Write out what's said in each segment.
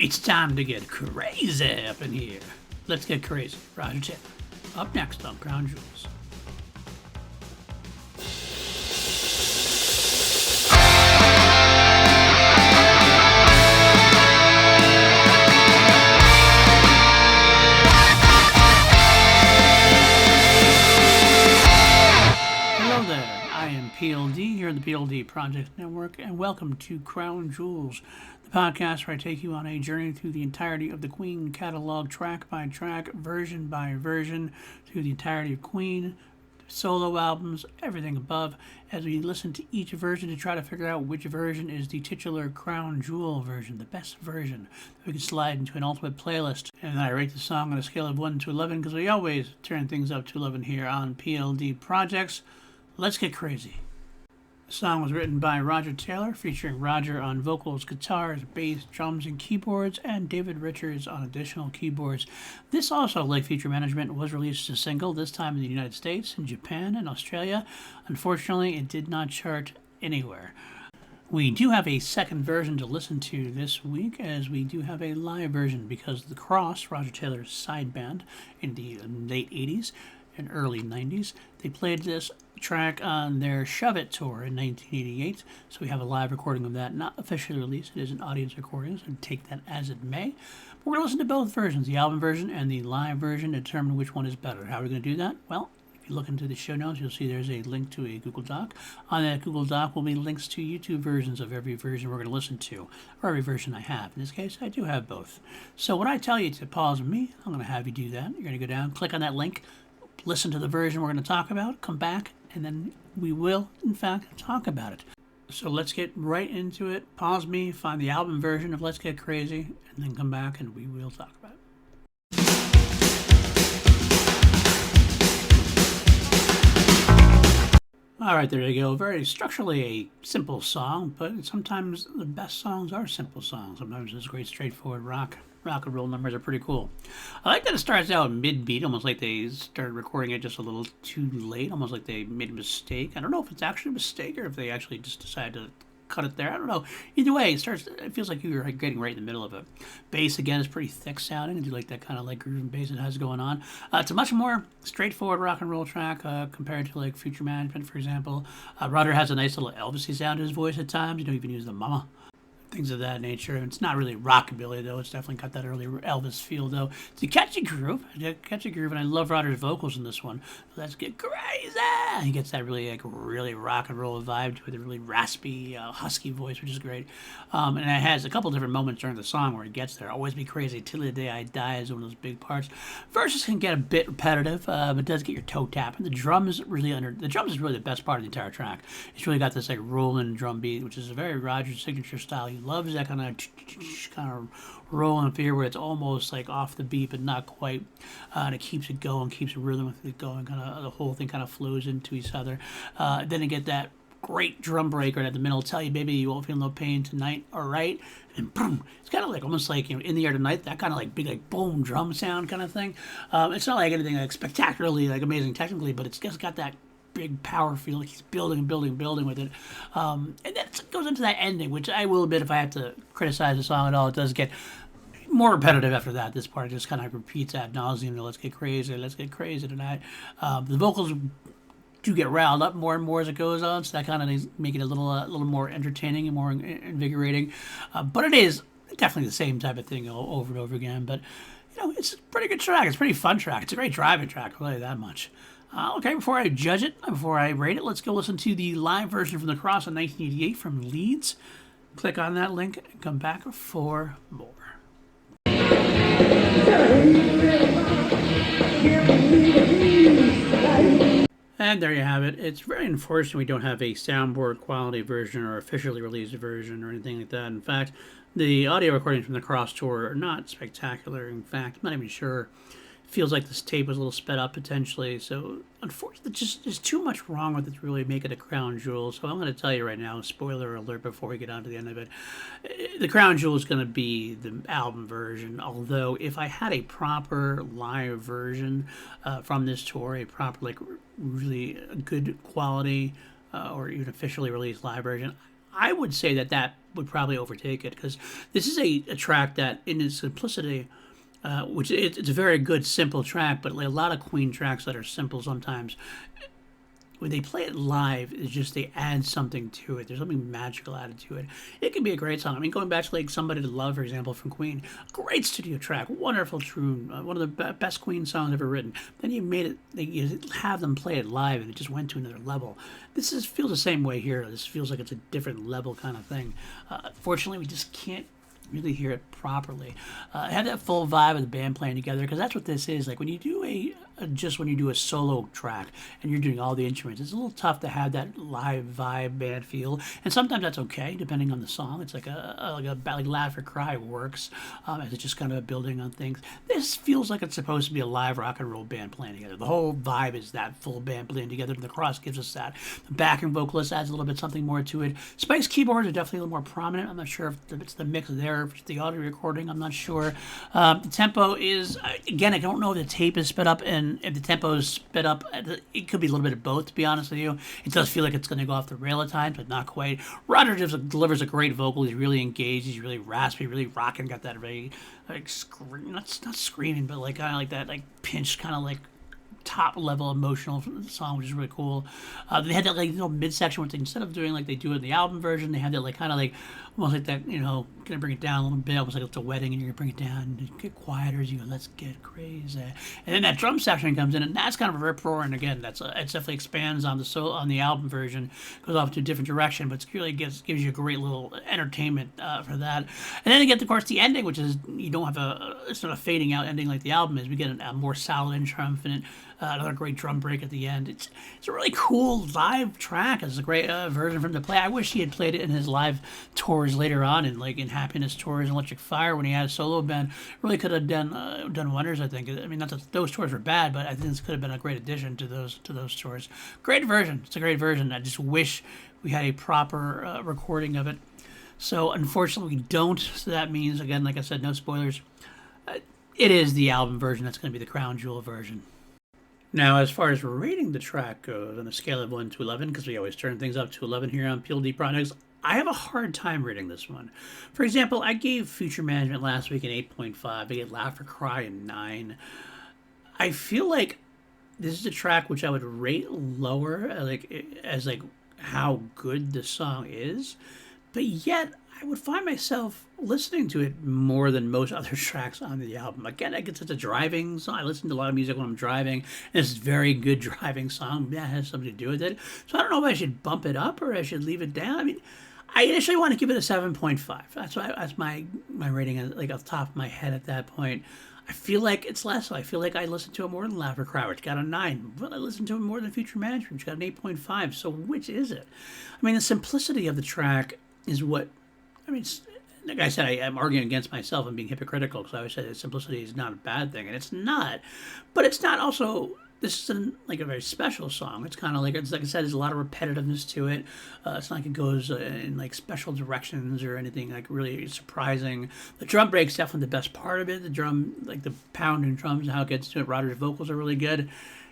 It's time to get crazy up in here. Let's get crazy. Roger Taylor. Up next on Crown Jewels. Hello there. I am PLD here at the PLD Project Network, and welcome to Crown Jewels, the podcast where I take you on a journey through the entirety of the Queen catalog, track by track, version by version, through the entirety of Queen, solo albums, everything above, as we listen to each version to try to figure out which version is the titular Crown Jewel version, the best version that we can slide into an ultimate playlist. And I rate the song on a scale of 1 to 11 because we always turn things up to 11 here on PLD Projects. Let's get crazy. The song was written by Roger Taylor, featuring Roger on vocals, guitars, bass, drums, and keyboards, and David Richards on additional keyboards. This also, like Feature Management, was released as a single, this time in the United States, in Japan, and Australia. Unfortunately, it did not chart anywhere. We do have a second version to listen to this week, as we do have a live version, because The Cross, Roger Taylor's side band in the late 80s and early 90s, they played this track on their Shove It tour in 1988, so we have a live recording of that, not officially released. It is an audience recording, so take that as it may. But we're going to listen to both versions, the album version and the live version, to determine which one is better. How are we going to do that? Well, if you look into the show notes, you'll see there's a link to a Google Doc. On that Google Doc will be links to YouTube versions of every version we're going to listen to, or every version I have. In this case, I do have both. So when I tell you to pause with me, I'm going to have you do that. You're going to go down, click on that link, listen to the version we're going to talk about, come back, and then we will, in fact, talk about it. So let's get right into it. Pause me, find the album version of Let's Get Crazy, and then come back and we will talk about it. Alright, there you go. Very structurally a simple song, but sometimes the best songs are simple songs. Sometimes it's great, straightforward rock and roll numbers are pretty cool. I like that it starts out mid-beat, almost like they started recording it just a little too late, almost like they made a mistake. I don't know if it's actually a mistake or if they actually just decided to cut it there. I don't know. Either way, it feels like you're getting right in the middle of it. Bass, again, is pretty thick sounding. I do like that kind of like groove and bass it has going on. It's a much more straightforward rock and roll track compared to like Future Management, for example. Roger has a nice little Elvis-y sound to his voice at times. You don't even use the mama. Things of that nature. It's not really rockabilly, though. It's definitely got that early Elvis feel, though. It's a catchy groove, and I love Roger's vocals in this one. Let's get crazy! He gets that really rock and roll vibe to it, a really raspy, husky voice, which is great. And it has a couple different moments during the song where it gets there. Always be crazy till the day I die is one of those big parts. Verses can get a bit repetitive, but it does get your toe tapping. The drums is really the best part of the entire track. It's really got this like rolling drum beat, which is a very Roger signature style. He loves that kind of rolling feel where it's almost like off the beat but not quite, and it keeps it going, keeps the rhythm with it going, kind of the whole thing kind of flows into each other. Then you get that great drum break right at the middle. Tell you, baby, you won't feel no pain tonight. All right, and boom, it's kind of like almost like, you know, In the Air Tonight, that kind of like big like boom drum sound kind of thing. It's not like anything like spectacularly like amazing technically, but it's just got that big power feel, like he's building with it. And then it goes into that ending, which I will admit, if I have to criticize the song at all, it does get more repetitive after that. This part just kind of repeats ad nauseum. Let's get crazy tonight. The vocals do get riled up more and more as it goes on, so that kind of make it a little more entertaining and more invigorating. But it is definitely the same type of thing over and over again. But you know, it's a pretty good track. It's a pretty fun track. It's a great driving track. I'll tell you that much. Okay, before I judge it, before I rate it, let's go listen to the live version from The Cross in 1988 from Leeds. Click on that link and come back for more. And there you have it. It's very unfortunate we don't have a soundboard quality version or officially released version or anything like that. In fact, the audio recordings from The Cross tour are not spectacular. In fact, I'm not even sure. Feels like this tape was a little sped up potentially, so unfortunately there's too much wrong with it to really make it a crown jewel. So I'm going to tell you right now, spoiler alert before we get on to the end of it, the crown jewel is going to be the album version. Although if I had a proper live version from this tour, a proper like really good quality or even officially released live version, I would say that that would probably overtake it because this is a track that, in its simplicity, which it's a very good simple track, but like a lot of Queen tracks that are simple sometimes, when they play it live, it's just they add something to it. There's something magical added to it. It can be a great song. I mean, going back to like Somebody to Love, for example, from Queen, great studio track, wonderful tune, one of the best Queen songs ever written. Then you made it, you have them play it live, and it just went to another level. Feels the same way here. This feels like it's a different level kind of thing. Fortunately, we just can't really hear it properly. Have that full vibe of the band playing together, because that's what this is. Like when you do just when you do a solo track and you're doing all the instruments, it's a little tough to have that live vibe band feel. And sometimes that's okay, depending on the song. It's like like Laugh or Cry works as it's just kind of building on things. This feels like it's supposed to be a live rock and roll band playing together. The whole vibe is that full band playing together, and the cross gives us that. The backing vocalist adds a little bit something more to it. Spice keyboards are definitely a little more prominent. I'm not sure if it's the mix there, if it's the audio recording. I'm not sure. The tempo is, again, I don't know if the tape is sped up, and if the tempo is sped up, it could be a little bit of both, to be honest with you. It does feel like it's going to go off the rail at times, but not quite. Roger delivers a great vocal. He's really engaged. He's really raspy, really rocking. Got that very, like, not screaming, but like kind of like that, like pinched kind of like top level emotional song, which is really cool. They had that like little midsection where instead of doing like they do in the album version, they had that like kind of like almost like that, gonna bring it down a little bit, almost like it's a wedding, and you're gonna bring it down and get quieter as you go, let's get crazy. And then that drum section comes in, and that's kind of a rip roar, and again, it definitely expands on the album version, goes off to a different direction, but it really gives you a great little entertainment for that. And then you get, of course, the ending, which is, you don't have it's not a fading out ending like the album is. We get a more solid and triumphant, another great drum break at the end. It's a really cool live track. It's a great version for him to play. I wish he had played it in his live tours later on, in Happiness Tours and Electric Fire, when he had a solo band. Really could have done wonders, I think. I mean, not that those tours were bad, but I think this could have been a great addition to those tours. Great version. It's a great version. I just wish we had a proper recording of it. So unfortunately, we don't. So that means, again, like I said, no spoilers. It is the album version that's going to be the crown jewel version. Now, as far as rating the track goes on a scale of 1 to 11, because we always turn things up to 11 here on PLD Projects, I have a hard time rating this one. For example, I gave Future Management last week an 8.5. I gave Laugh or Cry a 9. I feel like this is a track which I would rate lower, as how good the song is, but yet I would find myself listening to it more than most other tracks on the album. Again, I guess it's a driving song. I listen to a lot of music when I'm driving, and it's a very good driving song. That has something to do with it. So I don't know if I should bump it up or I should leave it down. I mean, I initially want to give it a 7.5. That's my rating, like off the top of my head at that point. I feel like it's less. I feel like I listened to it more than Laugh or Cry, which got a 9. But I listened to it more than Future Management, which got an 8.5. So which is it? I mean, the simplicity of the track is what... I mean, like I said, I'm arguing against myself and being hypocritical, because I always say that simplicity is not a bad thing, and it's not. But it's not also... This isn't like a very special song. It's kind of like I said, there's a lot of repetitiveness to it. It's not like it goes in like special directions or anything like really surprising. The drum break's definitely the best part of it. The drum, like the pounding drums and how it gets to it. Roger's vocals are really good.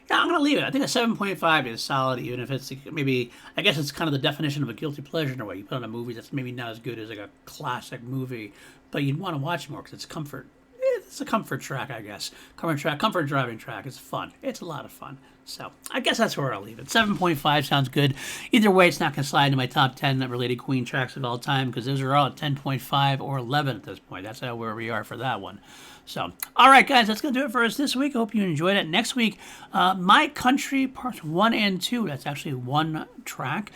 Yeah, I'm going to leave it. I think a 7.5 is solid, even if it's maybe, I guess it's kind of the definition of a guilty pleasure in a way. You put on a movie that's maybe not as good as like a classic movie, but you'd want to watch more because it's comfort. It's a comfort track, I guess. Comfort driving track. It's fun. It's a lot of fun. So I guess that's where I'll leave it. 7.5 sounds good. Either way, it's not going to slide into my top 10 related Queen tracks of all time, because those are all at 10.5 or 11 at this point. That's where we are for that one. So, all right, guys, that's going to do it for us this week. I hope you enjoyed it. Next week, My Country Parts 1 and 2. That's actually one track.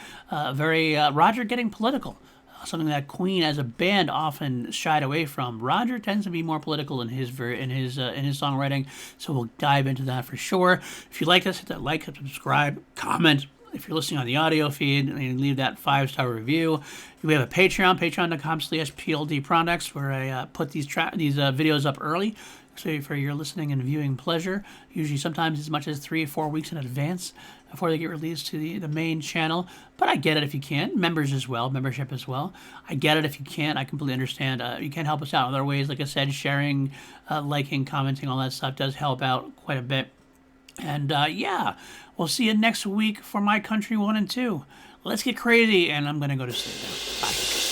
Very Roger getting political. Something that Queen as a band often shied away from. Roger tends to be more political in his songwriting, so we'll dive into that for sure. If you like this, hit that like, subscribe, comment. If you're listening on the audio feed, and leave that 5-star review. We have a Patreon, patreon.com/PLDProducts, where I put these videos up early, so for your listening and viewing pleasure. Usually, sometimes as much as 3 or 4 weeks in advance before they get released to the main channel. But I get it if you can't. Membership as well. I get it if you can't. I completely understand. You can help us out in other ways. Like I said, sharing, liking, commenting, all that stuff does help out quite a bit. And yeah, we'll see you next week for My Country 1 and 2. Let's get crazy, and I'm going to go to sleep now. Bye.